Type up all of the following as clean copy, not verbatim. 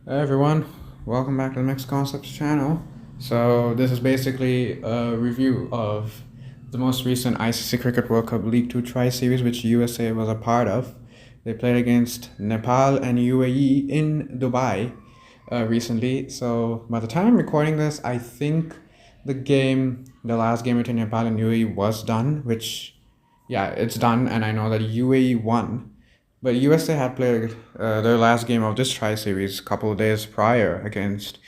Hey everyone, welcome back to the Mixed Concepts channel. So this is basically a review of the most recent ICC Cricket World Cup League 2 tri-series which USA was a part of. They played against Nepal and UAE in Dubai recently. So by the time I'm recording this, I think the last game between Nepal and UAE was done, it's done, and I know that UAE won. But USA had played their last game of this tri-series a couple of days prior against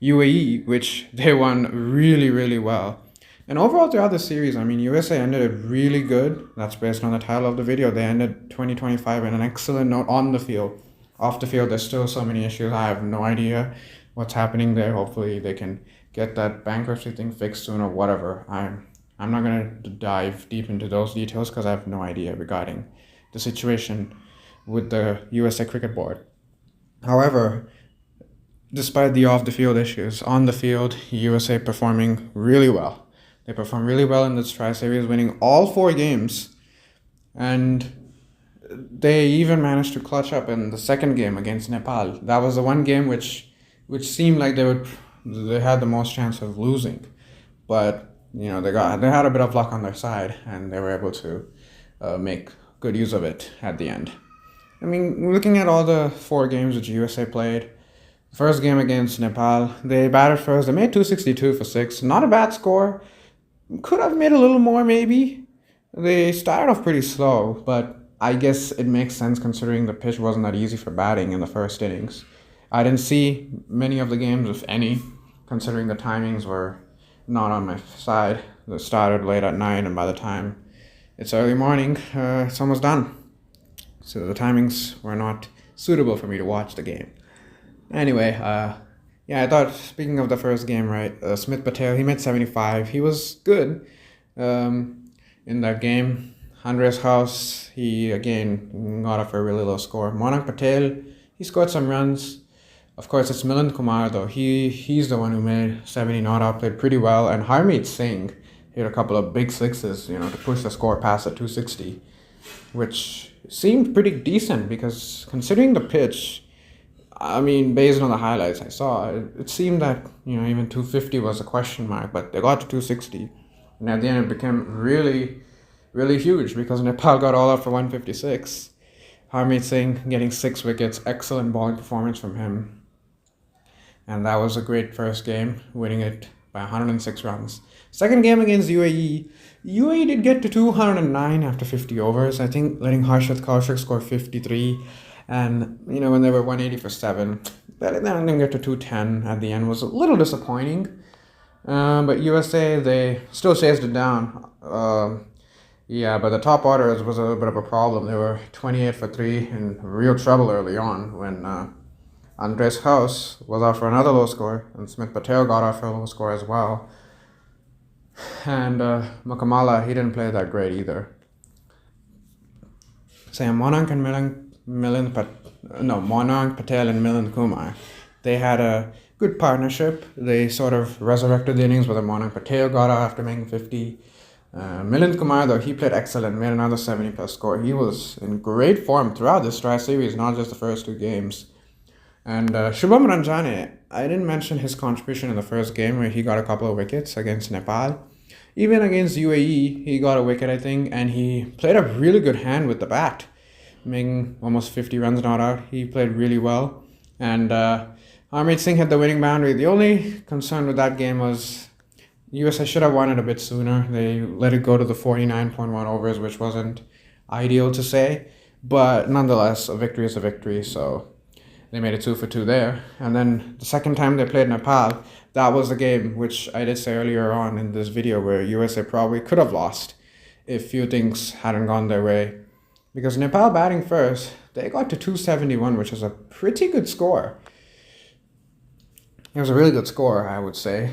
UAE, which they won really, really well. And overall throughout the series, I mean, USA ended it really good. That's based on the title of the video. They ended 2025 in an excellent note on the field. Off the field, there's still so many issues. I have no idea what's happening there. Hopefully they can get that bankruptcy thing fixed soon or whatever. I'm not going to dive deep into those details because I have no idea regarding the situation with the USA Cricket Board. However, despite the off-the-field issues, on the field, USA performing really well. They performed really well in this tri-series, winning all 4 games, and they even managed to clutch up in the second game against Nepal. That was the one game which seemed like they had the most chance of losing, but they had a bit of luck on their side, and they were able to make good use of it at the end. I mean, looking at all the 4 games which USA played, first game against Nepal, they batted first. They made 262 for 6. Not a bad score. Could have made a little more, maybe. They started off pretty slow, but I guess it makes sense considering the pitch wasn't that easy for batting in the first innings. I didn't see many of the games, if any, considering the timings were not on my side. They started late at night, and by the time it's early morning, it's almost done. So the timings were not suitable for me to watch the game. Anyway, I thought, speaking of the first game, right, Smith Patel, he made 75. He was good in that game. Andres House, he again got off a really low score. Monank Patel, he scored some runs. Of course, it's Milind Kumar, though. He's the one who made 70 not out, played pretty well. And Harmeet Singh hit a couple of big sixes, to push the score past the 260, which seemed pretty decent because considering the pitch, I mean, based on the highlights I saw, it seemed that, even 250 was a question mark, but they got to 260. And at the end, it became really, really huge because Nepal got all out for 156. Harmeet Singh getting 6 wickets, excellent bowling performance from him. And that was a great first game, winning it by 106 runs. Second game against UAE. UAE did get to 209 after 50 overs. I think letting Harshad Kaushik score 53. And, when they were 180 for 7, letting them get to 210 at the end was a little disappointing. But USA, they still chased it down. But the top order was a little bit of a problem. They were 28 for 3 in real trouble early on when Andres House was out for another low score, and Smith Patel got out for a low score as well. And Makamala, he didn't play that great either. Monank Patel and Milind Kumar, they had a good partnership. They sort of resurrected the innings where Monank Patel got out after making 50. Milind Kumar, though, he played excellent, made another 70 plus score. He was in great form throughout this tri-series, not just the first 2 games. And Shubham Ranjane, I didn't mention his contribution in the first game where he got a couple of wickets against Nepal. Even against UAE, he got a wicket, I think, and he played a really good hand with the bat, making almost 50 runs not out. He played really well. And Harmeet Singh hit the winning boundary. The only concern with that game was USA should have won it a bit sooner. They let it go to the 49.1 overs, which wasn't ideal to say. But nonetheless, a victory is a victory, so they made it 2 for 2 there. And then the second time they played Nepal, that was the game which I did say earlier on in this video where USA probably could have lost if few things hadn't gone their way. Because Nepal batting first, they got to 271, which is a pretty good score. It was a really good score, I would say.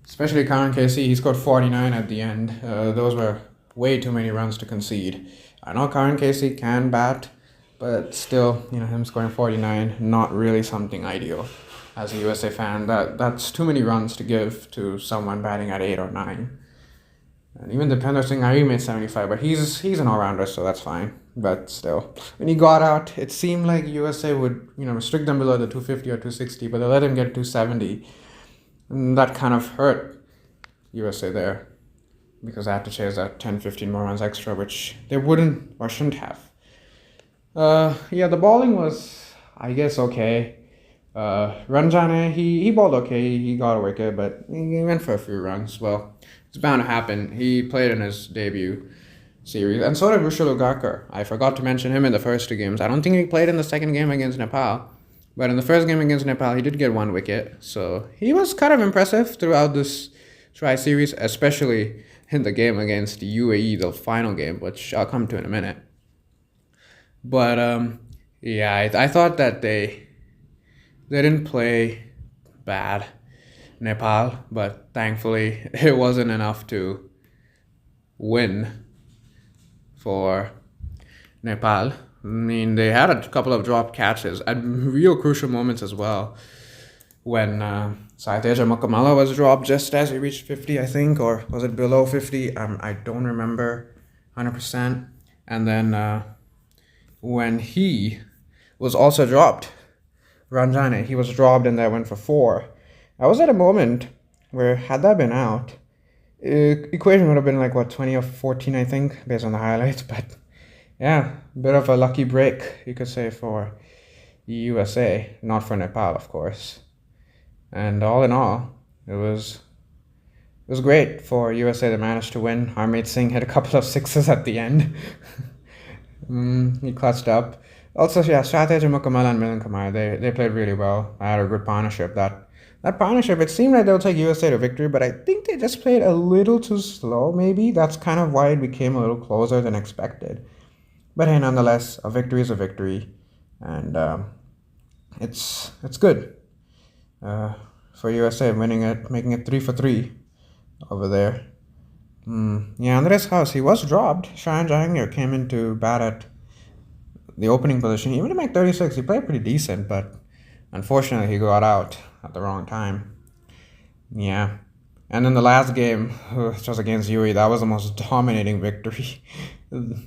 Especially Karan Casey, he scored 49 at the end. Those were way too many runs to concede. I know Karan Casey can bat, but still, him scoring 49, not really something ideal. As a USA fan, that's too many runs to give to someone batting at 8 or 9. And even Dipender Singh, he made 75, but he's an all-rounder, so that's fine. But still, when he got out, it seemed like USA would, restrict them below the 250 or 260, but they let him get 270. And that kind of hurt USA there because they had to chase that 10, 15 more runs extra, which they wouldn't or shouldn't have. The bowling was, I guess, okay. Ranjane, he bowled okay. He got a wicket, but he went for a few runs. Well, it's bound to happen. He played in his debut series, and so did Rushil Ugarkar. I forgot to mention him in the first two games. I don't think he played in the second game against Nepal, but in the first game against Nepal, he did get one wicket. So he was kind of impressive throughout this tri-series, especially in the game against the UAE, the final game, which I'll come to in a minute. But I thought that they didn't play bad, Nepal, but thankfully it wasn't enough to win for Nepal. I mean, they had a couple of dropped catches at real crucial moments as well. When Saiteja Mukamala was dropped just as he reached 50, I think, or was it below 50? I don't remember 100%. And then when he was also dropped, Ranjane, he was dropped and that went for 4. I was at a moment where, had that been out, equation would have been like, 20 or 14, I think, based on the highlights. But yeah, bit of a lucky break, you could say, for USA, not for Nepal, of course. And all in all, it was great for USA to manage to win. Harmeet Singh hit a couple of sixes at the end. He clutched up. Also, Saiteja Mukamala and Milan Kumar, they played really well. I had a good partnership. That partnership, it seemed like they'll take USA to victory, but I think they just played a little too slow, maybe. That's kind of why it became a little closer than expected. But hey, nonetheless, a victory is a victory. And it's good. For USA winning it, making it 3 for 3 over there. Andres House, he was dropped. Shayan Jahangir came in to bat at the opening position. Even to make 36, he played pretty decent, but unfortunately he got out at the wrong time. Yeah. And then the last game, which was against UAE, that was the most dominating victory.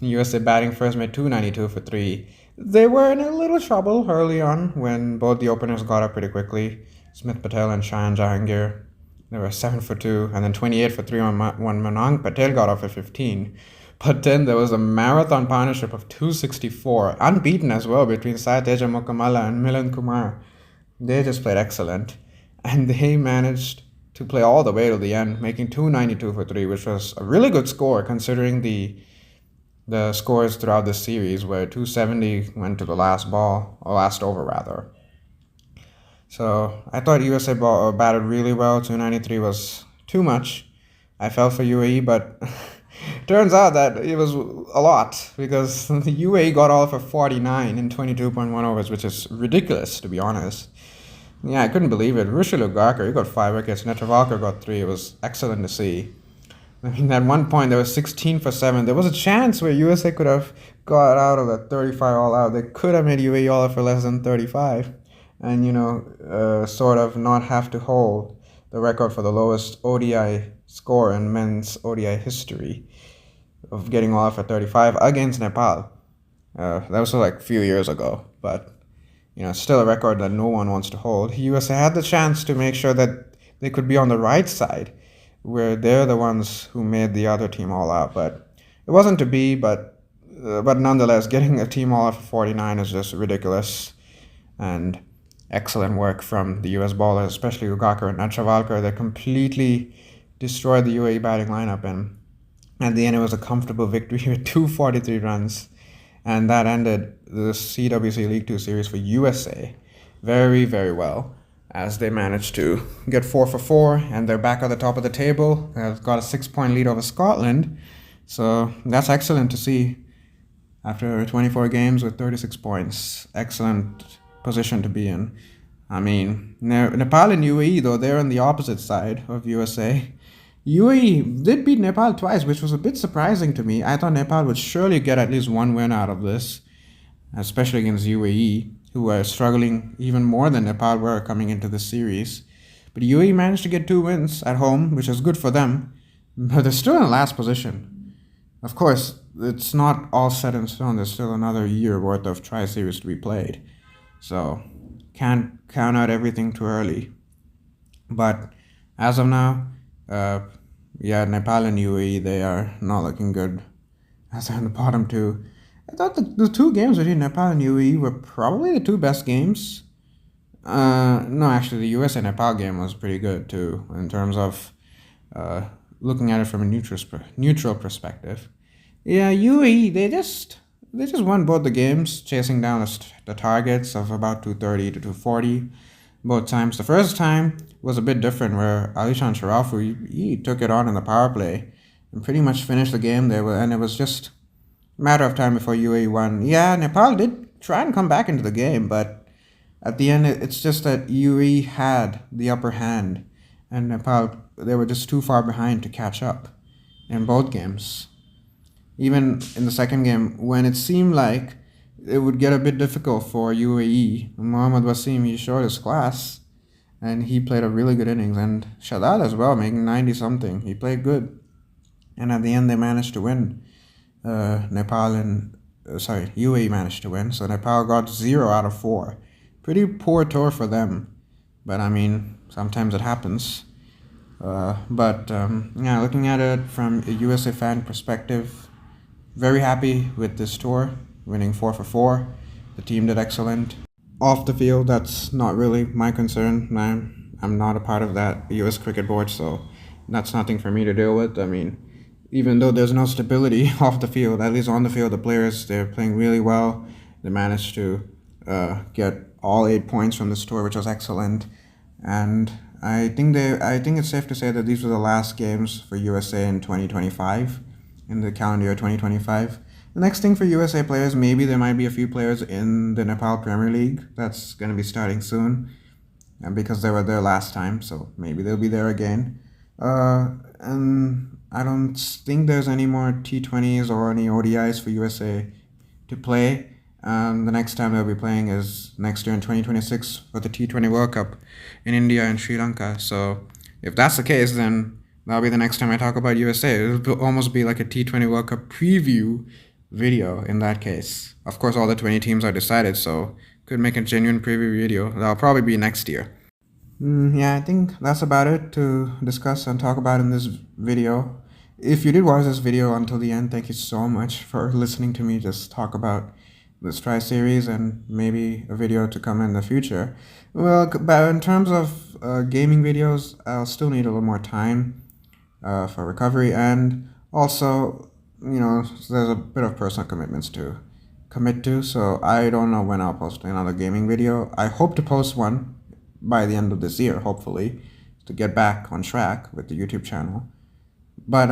USA batting first made 292 for 3. They were in a little trouble early on when both the openers got up pretty quickly. Smith Patel and Shayan Jahangir. They were 7 for 2, and then 28 for 3 when Manang Patel got off at 15. But then there was a marathon partnership of 264, unbeaten as well, between Saiteja Mukamala and Milan Kumar. They just played excellent, and they managed to play all the way to the end, making 292 for 3, which was a really good score considering the scores throughout the series, where 270 went to the last ball, or last over rather. So I thought USA batted really well. 293 was too much. I fell for UAE, but turns out that it was a lot because the UAE got all for 49 in 22.1 overs, which is ridiculous, to be honest. Yeah, I couldn't believe it. Rushil Ugarkar, he got 5 wickets. Netravalkar got 3. It was excellent to see. I mean, at one point, there was 16 for 7. There was a chance where USA could have got out of that 35 all out. They could have made UAE all out for less than 35. And, sort of not have to hold the record for the lowest ODI score in men's ODI history of getting all out for 35 against Nepal. That was like a few years ago, but, still a record that no one wants to hold. USA had the chance to make sure that they could be on the right side, where they're the ones who made the other team all out, but it wasn't to be, but nonetheless, getting a team all out for 49 is just ridiculous. And excellent work from the US bowlers, especially Ugarkar and Netravalkar. They completely destroyed the UAE batting lineup, and at the end it was a comfortable victory with 243 runs, and that ended the CWC League 2 series for USA very, very well, as they managed to get 4 for 4, and they're back at the top of the table. They've got a 6-point lead over Scotland, so that's excellent to see after 24 games with 36 points. Excellent position to be in. I mean, Nepal and UAE, though, they're on the opposite side of USA. UAE did beat Nepal twice, which was a bit surprising to me. I thought Nepal would surely get at least one win out of this, especially against UAE, who were struggling even more than Nepal were coming into the series. But UAE managed to get 2 wins at home, which is good for them, but they're still in last position. Of course, it's not all set in stone. There's still another year worth of tri-series to be played, so can't count out everything too early. But as of now, yeah, Nepal and UAE, they are not looking good as they're in the bottom two. I thought the two games between Nepal and UAE were probably the two best games. No, actually, the US and Nepal game was pretty good too, in terms of looking at it from a neutral perspective. Yeah, UAE, they just won both the games, chasing down the targets of about 230 to 240 both times. The first time was a bit different, where Alishan Sharafu, he took it on in the power play and pretty much finished the game there, and it was just a matter of time before UAE won. Yeah, Nepal did try and come back into the game, but at the end, it's just that UAE had the upper hand, and Nepal, they were just too far behind to catch up in both games. Even in the second game, when it seemed like it would get a bit difficult for UAE, Mohammad Wasim, he showed his class, and he played a really good innings, and Shadad as well, making 90 something. He played good, and at the end they managed to win. UAE managed to win, so Nepal got 0 out of 4. Pretty poor tour for them, but I mean, sometimes it happens. Yeah, looking at it from a USA fan perspective, very happy with this tour, winning 4 for 4. The team did excellent. Off the field, that's not really my concern. I'm not a part of that US cricket board, so that's nothing for me to deal with. I mean, even though there's no stability off the field, at least on the field, the players, they're playing really well. They managed to get all 8 points from this tour, which was excellent. And I think it's safe to say that these were the last games for USA in 2025, in the calendar year 2025. The next thing for USA players, maybe there might be a few players in the Nepal Premier League. That's going to be starting soon, because they were there last time, so maybe they'll be there again. And I don't think there's any more T20s or any ODIs for USA to play. The next time they'll be playing is next year in 2026 for the T20 World Cup in India and Sri Lanka. So if that's the case, then that'll be the next time I talk about USA. It'll almost be like a T20 World Cup preview video in that case. Of course, all the 20 teams are decided, so could make a genuine preview video. That'll probably be next year. Yeah, I think that's about it to discuss and talk about in this video. If you did watch this video until the end, thank you so much for listening to me just talk about this tri-series and maybe a video to come in the future. Well, but in terms of gaming videos, I'll still need a little more time for recovery, and also, there's a bit of personal commitments to commit to, so I don't know when I'll post another gaming video. I hope to post one by the end of this year, hopefully, to get back on track with the YouTube channel. But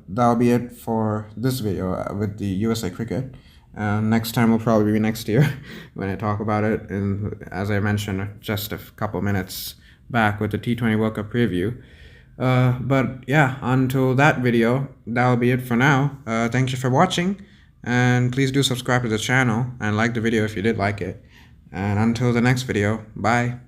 that'll be it for this video with the USA cricket. Next time will probably be next year when I talk about it, and as I mentioned just a couple minutes back with the T20 World Cup preview. But yeah, until that video, that'll be it for now. Thank you for watching, and please do subscribe to the channel and like the video if you did like it. And until the next video, bye.